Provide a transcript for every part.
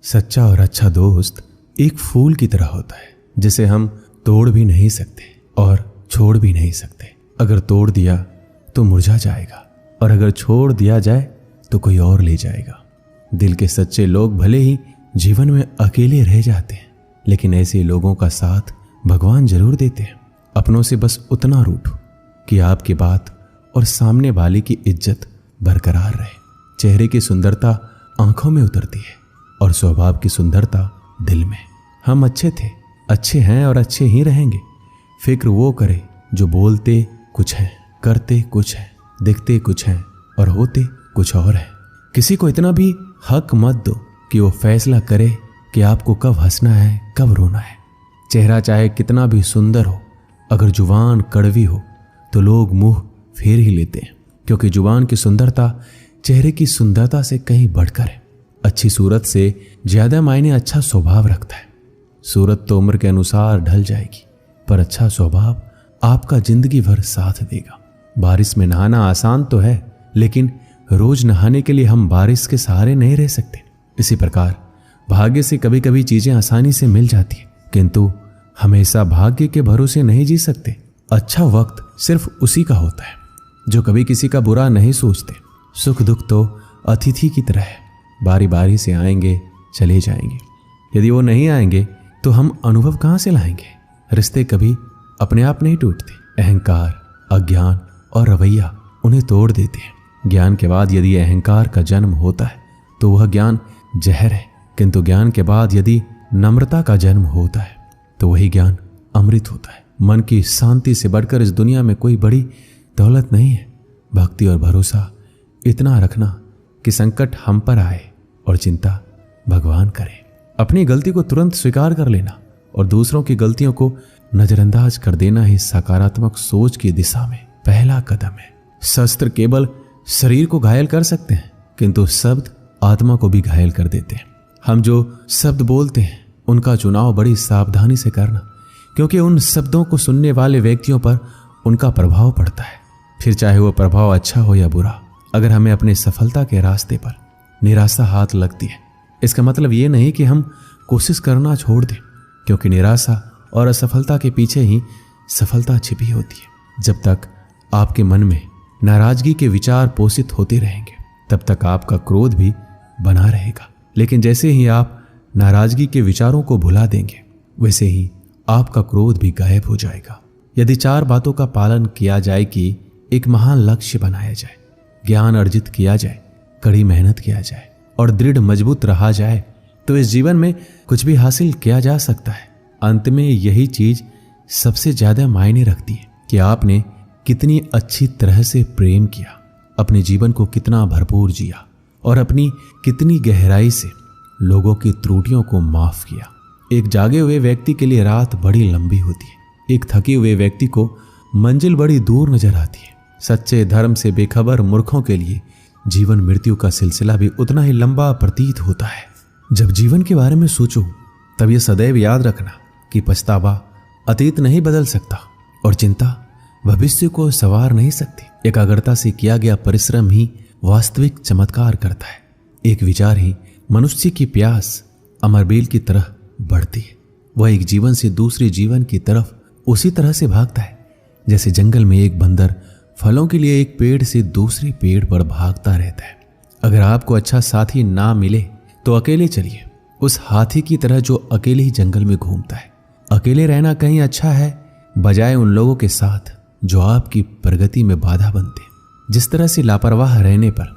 सच्चा और अच्छा दोस्त एक फूल की तरह होता है जिसे हम तोड़ भी नहीं सकते और छोड़ भी नहीं सकते। अगर तोड़ दिया तो मुरझा जाएगा और अगर छोड़ दिया जाए तो कोई और ले जाएगा। दिल के सच्चे लोग भले ही जीवन में अकेले रह जाते हैं, लेकिन ऐसे लोगों का साथ भगवान जरूर देते हैं। अपनों से बस उतना रूठो कि आपकी बात और सामने वाले की इज्जत बरकरार रहे। चेहरे की सुंदरता आंखों में उतरती है और स्वभाव की सुंदरता दिल में। हम अच्छे थे, अच्छे हैं और अच्छे ही रहेंगे। फिक्र वो करे जो बोलते कुछ हैं, करते कुछ हैं, दिखते कुछ हैं और होते कुछ और हैं। किसी को इतना भी हक मत दो कि वो फैसला करे कि आपको कब हंसना है, कब रोना है। चेहरा चाहे कितना भी सुंदर हो, अगर जुबान कड़वी हो तो लोग मुंह फेर ही लेते हैं, क्योंकि जुबान की सुंदरता चेहरे की सुंदरता से कहीं बढ़कर है। अच्छी सूरत से ज्यादा मायने अच्छा स्वभाव रखता है। सूरत तो उम्र के अनुसार ढल जाएगी, पर अच्छा स्वभाव आपका जिंदगी भर साथ देगा। बारिश में नहाना आसान तो है, लेकिन रोज नहाने के लिए हम बारिश के सहारे नहीं रह सकते। इसी प्रकार भाग्य से कभी कभी चीजें आसानी से मिल जाती है, किंतु हमेशा भाग्य के भरोसे नहीं जी सकते। अच्छा वक्त सिर्फ उसी का होता है जो कभी किसी का बुरा नहीं सोचते। सुख दुख तो अतिथि की तरह है, बारी बारी से आएंगे चले जाएंगे। यदि वो नहीं आएंगे तो हम अनुभव कहाँ से लाएंगे। रिश्ते कभी अपने आप नहीं टूटते। अहंकार, अज्ञान और रवैया उन्हें तोड़ देते हैं। ज्ञान के बाद यदि अहंकार का जन्म होता है तो वह ज्ञान जहर है, किंतु ज्ञान के बाद यदि नम्रता का जन्म होता है तो वही ज्ञान अमृत होता है। मन की शांति से बढ़कर इस दुनिया में कोई बड़ी दौलत नहीं है। भक्ति और भरोसा इतना रखना कि संकट हम पर आए और चिंता भगवान करे। अपनी गलती को तुरंत स्वीकार कर लेना और दूसरों की गलतियों को नजरअंदाज कर देना ही सकारात्मक सोच की दिशा में पहला कदम है। शस्त्र केवल शरीर को घायल कर सकते हैं, किंतु शब्द आत्मा को भी घायल कर देते हैं। हम जो शब्द बोलते हैं उनका चुनाव बड़ी सावधानी से करना, क्योंकि उन शब्दों को सुनने वाले व्यक्तियों पर उनका प्रभाव पड़ता है। फिर चाहे वो प्रभाव अच्छा हो या बुरा। अगर हमें अपनी सफलता के रास्ते पर निराशा हाथ लगती है, इसका मतलब ये नहीं कि हम कोशिश करना छोड़ दें, क्योंकि निराशा और असफलता के पीछे ही सफलता छिपी होती है। जब तक आपके मन में नाराजगी के विचार पोषित होते रहेंगे, तब तक आपका क्रोध भी बना रहेगा। लेकिन जैसे ही आप नाराजगी के विचारों को भुला देंगे, वैसे ही आपका क्रोध भी गायब हो जाएगा। यदि 4 बातों का पालन किया जाए कि एक महान लक्ष्य बनाया जाए, ज्ञान अर्जित किया जाए, कड़ी मेहनत किया जाए और दृढ़ मजबूत रहा जाए, तो इस जीवन में कुछ भी हासिल किया जा सकता है। अंत में यही चीज सबसे ज्यादा मायने रखती है कि आपने कितनी अच्छी तरह से प्रेम किया, अपने जीवन को कितना भरपूर जिया और अपनी कितनी गहराई से लोगों की त्रुटियों को माफ किया। एक जागे हुए व्यक्ति के लिए रात बड़ी लंबी होती है, एक थके हुए व्यक्ति को मंजिल बड़ी दूर नजर आती है। सच्चे धर्म से बेखबर मूर्खों के लिए जीवन मृत्यु का सिलसिला भी उतना ही लंबा प्रतीत होता है। जब जीवन के बारे में सोचो तब यह सदैव याद रखना कि पछतावा अतीत नहीं बदल सकता और चिंता भविष्य को संवार नहीं सकती। एकाग्रता से किया गया परिश्रम ही वास्तविक चमत्कार करता है। एक विचार ही मनुष्य की प्यास अमरबेल की तरह बढ़ती है। वह एक जीवन से दूसरे जीवन की तरफ उसी तरह से भागता है जैसे जंगल में एक बंदर फलों के लिए एक पेड़ से दूसरे पेड़ पर भागता रहता है। अगर आपको अच्छा साथी ना मिले तो अकेले चलिए, उस हाथी की तरह जो अकेले ही जंगल में घूमता है। अकेले रहना कहीं अच्छा है बजाय उन लोगों के साथ जो आपकी प्रगति में बाधा बनते हैं। जिस तरह से लापरवाह रहने पर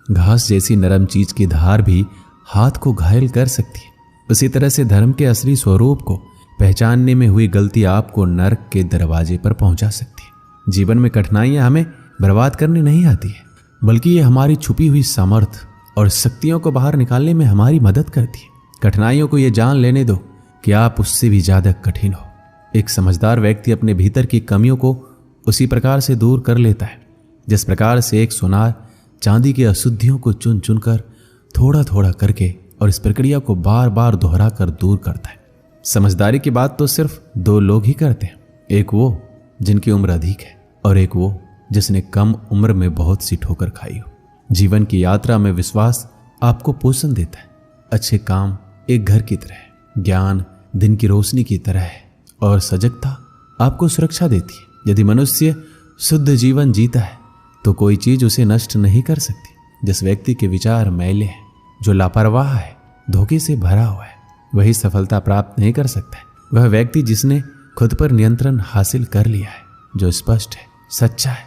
घास जैसी नरम चीज की धार भी हाथ को घायल कर सकती है, उसी तरह से धर्म के असली स्वरूप को पहचानने में हुई गलती आपको नरक के दरवाजे पर पहुंचा सकती है। जीवन में कठिनाइयां हमें बर्बाद करने नहीं आती है, बल्कि ये हमारी छुपी हुई सामर्थ्य और शक्तियों को बाहर निकालने में हमारी मदद करती है। कठिनाइयों को ये जान लेने दो कि आप उससे भी ज्यादा कठिन हो। एक समझदार व्यक्ति अपने भीतर की कमियों को उसी प्रकार से दूर कर लेता है जिस प्रकार से एक सुनार चांदी की अशुद्धियों को चुन चुनकर थोड़ा थोड़ा करके और इस प्रक्रिया को बार बार दोहरा कर दूर करता है। समझदारी की बात तो सिर्फ 2 लोग ही करते हैं, एक वो जिनकी उम्र अधिक है और एक वो जिसने कम उम्र में बहुत सी ठोकर खाई हो। जीवन की यात्रा में विश्वास आपको पोषण देता है। अच्छे काम एक घर की तरह है, ज्ञान दिन की रोशनी की तरह है और सजगता आपको सुरक्षा देती है। यदि मनुष्य शुद्ध जीवन जीता है तो कोई चीज उसे नष्ट नहीं कर सकती। जिस व्यक्ति के विचार मैले हैं, जो लापरवाह है, धोखे से भरा हुआ है, वही सफलता प्राप्त नहीं कर सकता है। वह व्यक्ति जिसने खुद पर नियंत्रण हासिल कर लिया है, जो स्पष्ट है, सच्चा है,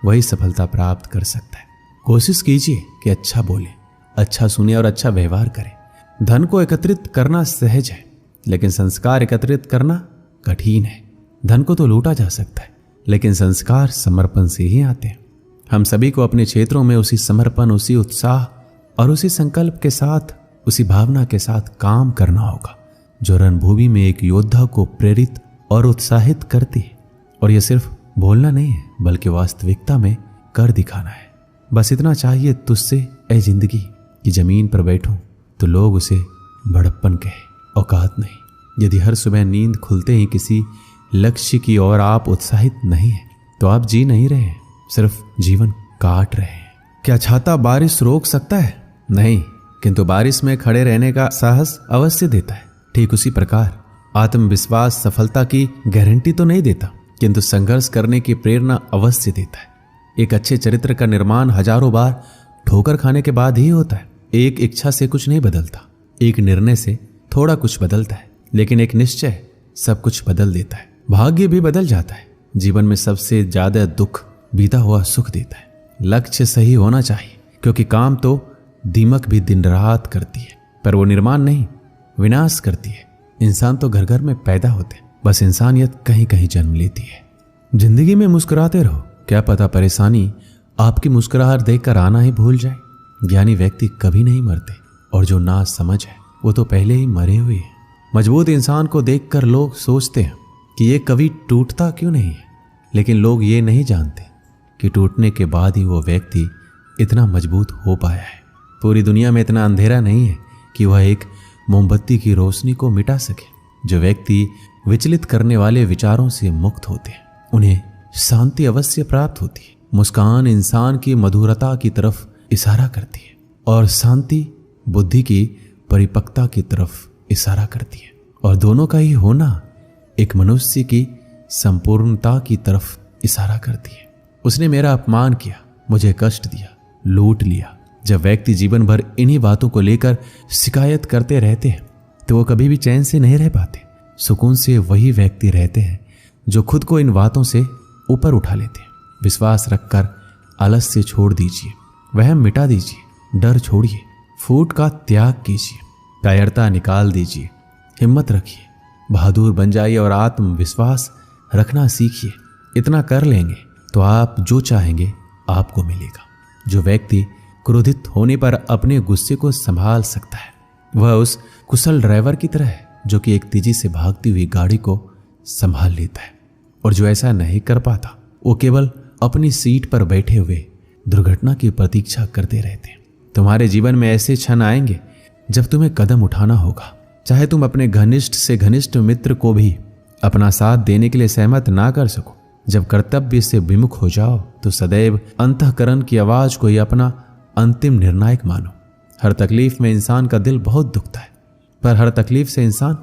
वही सफलता प्राप्त कर सकता है। कोशिश कीजिए कि अच्छा बोले, अच्छा सुने और अच्छा व्यवहार करें। धन को एकत्रित करना सहज है, लेकिन संस्कार एकत्रित करना कठिन है। धन को तो लूटा जा सकता है, लेकिन संस्कार समर्पण से ही आते हैं। हम सभी को अपने क्षेत्रों में उसी समर्पण, उसी उत्साह और उसी संकल्प के साथ, उसी भावना के साथ काम करना होगा जो रणभूमि में एक योद्धा को प्रेरित और उत्साहित करती है। और यह सिर्फ बोलना नहीं है, बल्कि वास्तविकता में कर दिखाना है। बस इतना चाहिए तुझसे ए जिंदगी कि जमीन पर बैठूं तो लोग उसे बड़प्पन कहे, औकात नहीं। यदि हर सुबह नींद खुलते ही किसी लक्ष्य की ओर आप उत्साहित नहीं हैं, तो आप जी नहीं रहे, सिर्फ जीवन काट रहे हैं। क्या छाता बारिश रोक सकता है? नहीं, किंतु बारिश में खड़े रहने का साहस अवश्य देता है। ठीक उसी प्रकार आत्मविश्वास सफलता की गारंटी तो नहीं देता, किंतु संघर्ष करने की प्रेरणा अवश्य देता है। एक अच्छे चरित्र का निर्माण हजारों बार ठोकर खाने के बाद ही होता है। एक इच्छा से कुछ नहीं बदलता, एक निर्णय से थोड़ा कुछ बदलता है, लेकिन एक निश्चय सब कुछ बदल देता है। भाग्य भी बदल जाता है। जीवन में सबसे ज्यादा दुख बीता हुआ सुख देता है। लक्ष्य सही होना चाहिए, क्योंकि काम तो दीमक भी दिन रात करती है, पर वो निर्माण नहीं, विनाश करती है। इंसान तो घर घर में पैदा होते हैं, बस इंसानियत कहीं कहीं जन्म लेती है। जिंदगी में मुस्कुराते रहो, क्या पता परेशानी आपकी मुस्कुराहट देखकर आना ही भूल जाए। ज्ञानी व्यक्ति कभी नहीं मरते, और जो ना समझ है वो तो पहले ही मरे हुए हैं। मजबूत इंसान को देखकर लोग सोचते हैं कि ये कभी टूटता क्यों नहीं है, लेकिन लोग ये नहीं जानते कि टूटने के बाद ही वो व्यक्ति इतना मजबूत हो पाया है। पूरी दुनिया में इतना अंधेरा नहीं है कि वह एक मोमबत्ती की रोशनी को मिटा सके। जो व्यक्ति विचलित करने वाले विचारों से मुक्त होते हैं, उन्हें शांति अवश्य प्राप्त होती है। मुस्कान इंसान की मधुरता की तरफ इशारा करती है, और शांति बुद्धि की परिपक्वता की तरफ इशारा करती है। और दोनों का ही होना एक मनुष्य की संपूर्णता की तरफ इशारा करती है। उसने मेरा अपमान किया, मुझे कष्ट दिया, लूट लिया। जब व्यक्ति जीवन भर इन्हीं बातों को लेकर शिकायत करते रहते हैं, तो वो कभी भी चैन से नहीं रह पाते। सुकून से वही व्यक्ति रहते हैं जो खुद को इन बातों से ऊपर उठा लेते हैं। विश्वास रखकर आलस्य छोड़ दीजिए, वहम मिटा दीजिए, डर छोड़िए, फूट का त्याग कीजिए, कायरता निकाल दीजिए, हिम्मत रखिए, बहादुर बन जाइए और आत्मविश्वास रखना सीखिए। इतना कर लेंगे तो आप जो चाहेंगे आपको मिलेगा। जो व्यक्ति क्रोधित होने पर अपने गुस्से को संभाल सकता है, वह उस कुशल ड्राइवर की तरह है जो कि एक तेजी से भागती हुई गाड़ी को संभाल लेता है। और जो ऐसा नहीं कर पाता, वो केवल अपनी सीट पर बैठे हुए दुर्घटना की प्रतीक्षा करते रहते हैं। तुम्हारे जीवन में ऐसे क्षण आएंगे जब तुम्हें कदम उठाना होगा, चाहे तुम अपने घनिष्ठ से घनिष्ठ मित्र को भी अपना साथ देने के लिए सहमत ना कर सको। जब कर्तव्य से विमुख हो जाओ तो सदैव अंतःकरण की आवाज को ही अपना अंतिम निर्णायक मानो। हर तकलीफ में इंसान का दिल बहुत दुखता है, पर हर तकलीफ से इंसान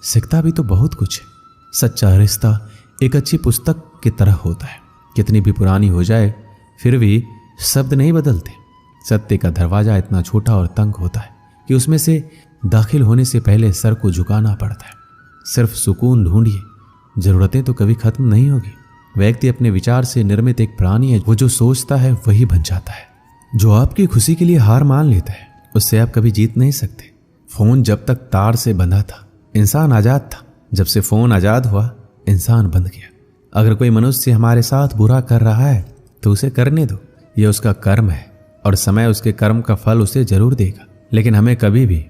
सीखता भी तो बहुत कुछ है। सच्चा रिश्ता एक अच्छी पुस्तक की तरह होता है, कितनी भी पुरानी हो जाए फिर भी शब्द नहीं बदलते। सत्य का दरवाजा इतना छोटा और तंग होता है कि उसमें से दाखिल होने से पहले सर को झुकाना पड़ता है। सिर्फ सुकून ढूंढिए, जरूरतें तो कभी खत्म नहीं होगी। व्यक्ति अपने विचार से निर्मित एक प्राणी है, वो जो सोचता है वही बन जाता है। जो आपकी खुशी के लिए हार मान लेता है, उससे आप कभी जीत नहीं सकते। फोन जब तक तार से बंधा था, इंसान आजाद था। जब से फोन आजाद हुआ, इंसान बंध गया। अगर कोई मनुष्य हमारे साथ बुरा कर रहा है तो उसे करने दो, यह उसका कर्म है और समय उसके कर्म का फल उसे जरूर देगा। लेकिन हमें कभी भी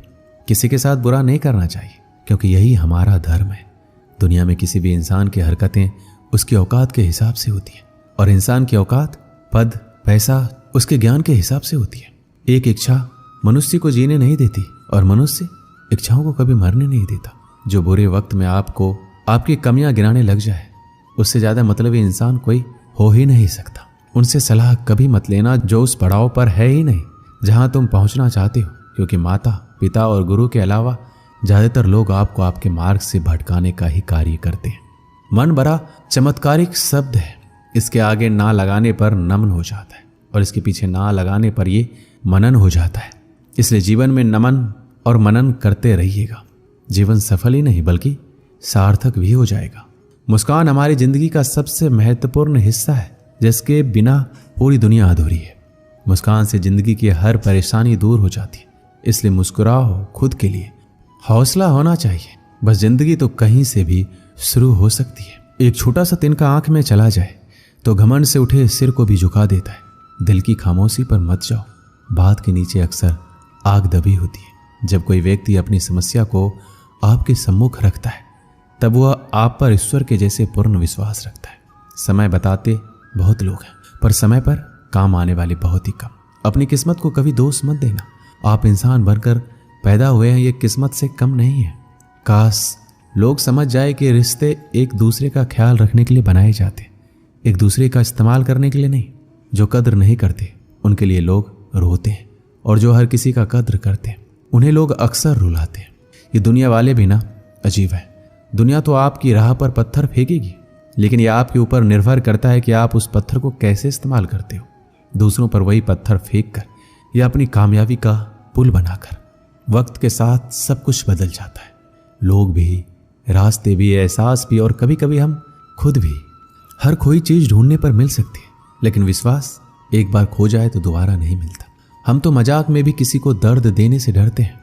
किसी के साथ बुरा नहीं करना चाहिए, क्योंकि यही हमारा धर्म है। दुनिया में किसी भी इंसान की हरकतें उसकी औकात के हिसाब से होती है, और इंसान की औकात पद, पैसा उसके ज्ञान के हिसाब से होती है। एक इच्छा मनुष्य को जीने नहीं देती, और मनुष्य इच्छाओं को कभी मरने नहीं देता। जो बुरे वक्त में आपको आपकी कमियां गिनाने लग जाए, उससे ज्यादा मतलबी इंसान कोई हो ही नहीं सकता। उनसे सलाह कभी मत लेना जो उस पड़ाव पर है ही नहीं जहां तुम पहुंचना चाहते हो, क्योंकि माता, पिता और गुरु के अलावा ज्यादातर लोग आपको आपके मार्ग से भटकाने का ही कार्य करते हैं। मन बड़ा चमत्कारिक शब्द है, इसके आगे ना लगाने पर नमन हो जाता है और इसके पीछे ना लगाने पर ये मनन हो जाता है। इसलिए जीवन में नमन और मनन करते रहिएगा। जीवन सफल ही नहीं बल्कि सार्थक भी हो जाएगा। मुस्कान हमारी जिंदगी का सबसे महत्वपूर्ण हिस्सा है, जिसके बिना पूरी दुनिया अधूरी है। मुस्कान से जिंदगी की हर परेशानी दूर हो जाती है। इसलिए मुस्कुराओ खुद के लिए, हौसला होना चाहिए। बस जिंदगी तो कहीं से भी शुरू हो सकती है। एक छोटा सा तिनका आंख में चला जाए तो घमंड से उठे सिर को भी झुका देता है। दिल की खामोशी पर मत जाओ, बात के नीचे अक्सर आग दबी होती है। जब कोई व्यक्ति अपनी समस्या को आपके सम्मुख रखता है तब वह आप पर ईश्वर के जैसे पूर्ण विश्वास रखता है। समय बताते बहुत लोग हैं, पर समय पर काम आने वाले बहुत ही कम। अपनी किस्मत को कभी दोष मत देना। आप इंसान बनकर पैदा हुए हैं, ये किस्मत से कम नहीं है। काश लोग समझ जाए कि रिश्ते एक दूसरे का ख्याल रखने के लिए बनाए जाते, एक दूसरे का इस्तेमाल करने के लिए नहीं। जो कद्र नहीं करते उनके लिए लोग रोते हैं, और जो हर किसी का कद्र करते हैं उन्हें लोग अक्सर रुलाते हैं। ये दुनिया वाले भी ना अजीब है। दुनिया तो आपकी राह पर पत्थर फेंकेगी, लेकिन यह आपके ऊपर निर्भर करता है कि आप उस पत्थर को कैसे इस्तेमाल करते हो। दूसरों पर वही पत्थर फेंक कर या अपनी कामयाबी का पुल बनाकर। वक्त के साथ सब कुछ बदल जाता है, लोग भी, रास्ते भी, एहसास भी, और कभी कभी हम खुद भी। हर खोई चीज ढूंढने पर मिल सकती है, लेकिन विश्वास एक बार खो जाए तो दोबारा नहीं मिलता। हम तो मजाक में भी किसी को दर्द देने से डरते हैं।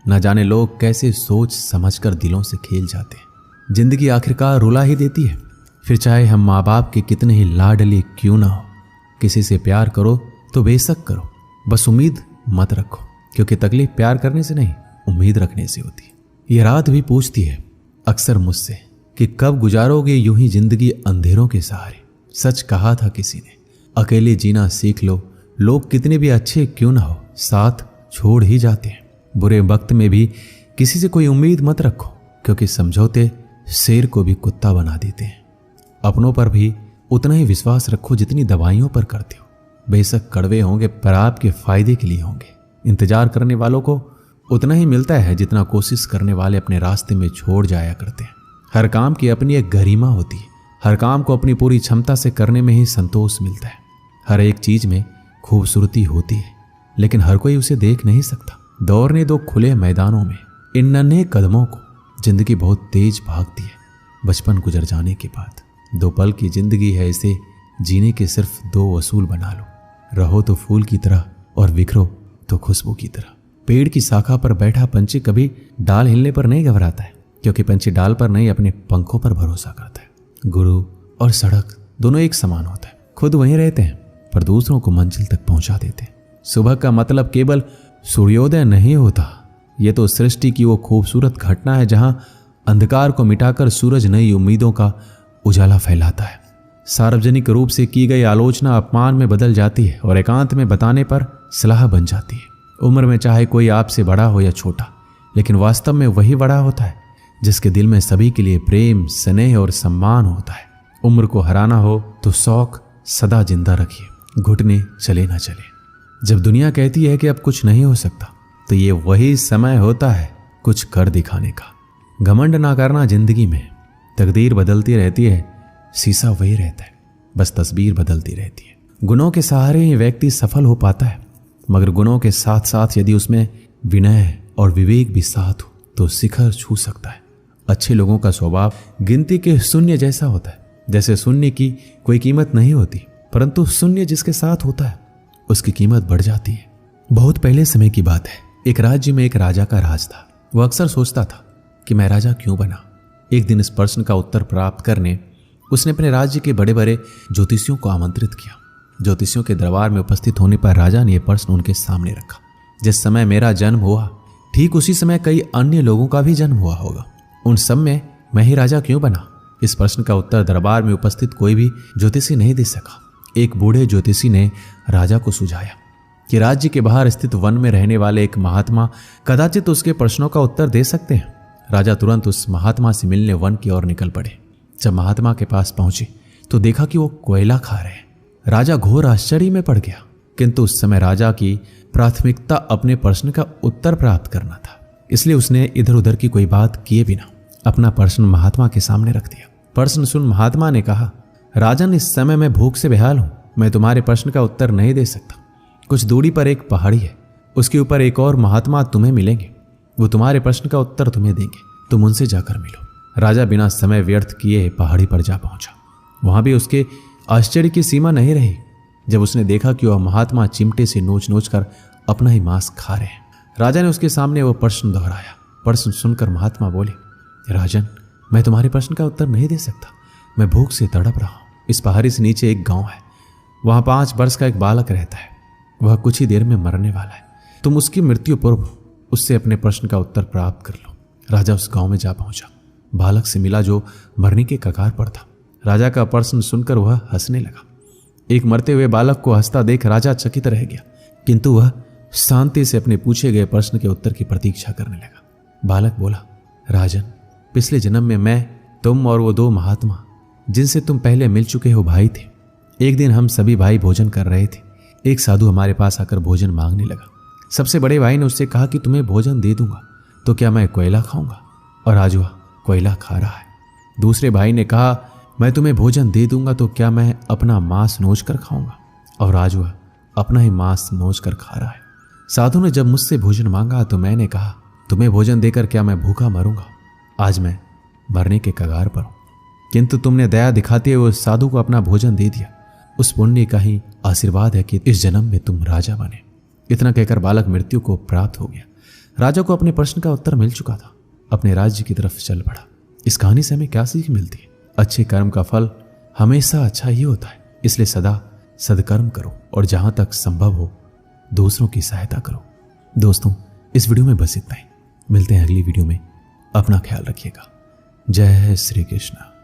न जाने लोग कैसे सोच समझकर दिलों से खेल जाते हैं। जिंदगी आखिरकार रुला ही देती है, फिर चाहे हम माँ बाप के कितने ही लाडले क्यों ना हो। किसी से प्यार करो तो बेशक करो, बस उम्मीद मत रखो, क्योंकि तकलीफ प्यार करने से नहीं उम्मीद रखने से होती है। यह रात भी पूछती है अक्सर मुझसे कि कब गुजारोगे यूं ही जिंदगी अंधेरों के सहारे। सच कहा था किसी ने, अकेले जीना सीख लो, लोग कितने भी अच्छे क्यों ना हो साथ छोड़ ही जाते हैं। बुरे वक्त में भी किसी से कोई उम्मीद मत रखो, क्योंकि समझौते शेर को भी कुत्ता बना देते हैं। अपनों पर भी उतना ही विश्वास रखो जितनी दवाइयों पर करते हो। बेशक कड़वे होंगे पर आपके फायदे के लिए होंगे। इंतजार करने वालों को उतना ही मिलता है जितना कोशिश करने वाले अपने रास्ते में छोड़ जाया करते हैं। हर काम की अपनी एक गरिमा होती है। हर काम को अपनी पूरी क्षमता से करने में ही संतोष मिलता है। हर एक चीज में खूबसूरती होती है, लेकिन हर कोई उसे देख नहीं सकता। दौड़ने दो खुले मैदानों में इन नन्हे कदमों को। जिंदगी बहुत तेज भागती है बचपन गुजर जाने के बाद। 2 पल की जिंदगी है, इसे जीने के सिर्फ 2 असूल बना लो। रहो तो फूल की तरह और बिखरो तो खुशबू की तरह। पेड़ की शाखा पर बैठा पंछी कभी डाल हिलने पर नहीं घबराता है, क्योंकि पंछी डाल पर नहीं अपने पंखों पर भरोसा करता है। गुरु और सड़क दोनों एक समान होता है। खुद वहीं रहते हैं पर दूसरों को मंजिल तक पहुंचा देते हैं। सुबह का मतलब केवल सूर्योदय नहीं होता, यह तो सृष्टि की वो खूबसूरत घटना है जहां अंधकार को मिटाकर सूरज नई उम्मीदों का उजाला फैलाता है। सार्वजनिक रूप से की गई आलोचना अपमान में बदल जाती है और एकांत में बताने पर सलाह बन जाती है। उम्र में चाहे कोई आपसे बड़ा हो या छोटा, लेकिन वास्तव में वही बड़ा होता है जिसके दिल में सभी के लिए प्रेम, स्नेह और सम्मान होता है। उम्र को हराना हो तो शौक सदा जिंदा रखिए, घुटने चले ना चले। जब दुनिया कहती है कि अब कुछ नहीं हो सकता, तो ये वही समय होता है कुछ कर दिखाने का। घमंड ना करना जिंदगी में। तकदीर बदलती रहती है, शीशा वही रहता है, बस तस्वीर बदलती रहती है। गुणों के सहारे ही व्यक्ति सफल हो पाता है, मगर गुणों के साथ साथ यदि उसमें विनय और विवेक भी साथ हो तो शिखर छू सकता है। अच्छे लोगों का स्वभाव गिनती के शून्य जैसा होता है। जैसे शून्य की कोई कीमत नहीं होती, परंतु शून्य जिसके साथ होता है उसकी कीमत बढ़ जाती है। बहुत पहले समय की बात है, एक राज्य में एक राजा का राज था। वह अक्सर सोचता था कि मैं राजा क्यों बना। एक दिन इस प्रश्न का उत्तर प्राप्त करने उसने अपने राज्य के बड़े बड़े ज्योतिषियों को आमंत्रित किया। ज्योतिषियों के दरबार में उपस्थित होने पर राजा ने यह प्रश्न उनके सामने रखा, जिस समय मेरा जन्म हुआ ठीक उसी समय कई अन्य लोगों का भी जन्म हुआ होगा, उन सब में मैं ही राजा क्यों बना। इस प्रश्न का उत्तर दरबार में उपस्थित कोई भी ज्योतिषी नहीं दे सका। एक बूढ़े ज्योतिषी ने राजा को सुझाया कि राज्य के बाहर स्थित वन में रहने वाले एक महात्मा कदाचित उसके प्रश्नों का उत्तर दे सकते हैं। राजा तुरंत उस महात्मा से मिलने वन की ओर निकल पड़े। जब महात्मा के पास पहुंचे तो देखा कि वो कोयला खा रहे हैं। राजा घोर आश्चर्य में पड़ गया, किंतु उस समय राजा की प्राथमिकता अपने प्रश्न का उत्तर प्राप्त करना था। इसलिए उसने इधर उधर की कोई बात किए बिना अपना प्रश्न महात्मा के सामने रख दिया। प्रश्न सुन महात्मा ने कहा, राजन, इस समय मैं भूख से बेहाल हूं, मैं तुम्हारे प्रश्न का उत्तर नहीं दे सकता। कुछ दूरी पर एक पहाड़ी है, उसके ऊपर एक और महात्मा तुम्हें मिलेंगे, वो तुम्हारे प्रश्न का उत्तर तुम्हें देंगे, तुम उनसे जाकर मिलो। राजा बिना समय व्यर्थ किए पहाड़ी पर जा पहुंचा। वहां भी उसके आश्चर्य की सीमा नहीं रही जब उसने देखा कि वह महात्मा चिमटे से नोच नोच कर अपना ही मांस खा रहे हैं। राजा ने उसके सामने वो प्रश्न दोहराया। प्रश्न सुनकर महात्मा बोले, राजन, मैं तुम्हारे प्रश्न का उत्तर नहीं दे सकता, मैं भूख से तड़प रहा हूं। इस पहाड़ी से नीचे एक गांव है, वहां 5 वर्ष का एक बालक रहता है, वह कुछ ही देर में मरने वाला है। तुम उसकी मृत्यु पूर्व उससे अपने प्रश्न का उत्तर प्राप्त कर लो। राजा उस गांव में जा पहुंचा, बालक से मिला जो मरने के कगार पर था। राजा का प्रश्न सुनकर वह हंसने लगा। एक मरते हुए बालक को हंसता देख राजा चकित रह गया, किंतु वह शांति से अपने पूछे गए प्रश्न के उत्तर की प्रतीक्षा करने लगा। बालक बोला, राजन, पिछले जन्म में मैं, तुम और वो 2 महात्मा जिनसे तुम पहले मिल चुके हो भाई थे। एक दिन हम सभी भाई भोजन कर रहे थे। एक साधु हमारे पास आकर भोजन मांगने लगा। सबसे बड़े भाई ने उससे कहा कि तुम्हें भोजन दे दूंगा तो क्या मैं कोयला खाऊंगा, और आज वह कोयला खा रहा है। दूसरे भाई ने कहा, मैं तुम्हें भोजन दे दूंगा तो क्या मैं अपना मांस नोच कर खाऊंगा, और आज वह अपना ही मांस नोच कर खा रहा है। साधु ने जब मुझसे भोजन मांगा तो मैंने कहा, तुम्हें भोजन देकर क्या मैं भूखा मरूंगा, आज मैं मरने के कगार पर हूं। किंतु तुमने दया दिखाते हुए उस साधु को अपना भोजन दे दिया। उस पुण्य का ही आशीर्वाद है कि इस जन्म में तुम राजा बने। इतना कहकर बालक मृत्यु को प्राप्त हो गया। राजा को अपने प्रश्न का उत्तर मिल चुका था, अपने राज्य की तरफ चल पड़ा। इस कहानी से हमें क्या सीख मिलती है? अच्छे कर्म का फल हमेशा अच्छा ही होता है, इसलिए सदा सदकर्म करो और जहां तक संभव हो दूसरों की सहायता करो। दोस्तों, इस वीडियो में बस इतना ही। मिलते हैं अगली वीडियो में। अपना ख्याल रखिएगा। जय श्री कृष्ण।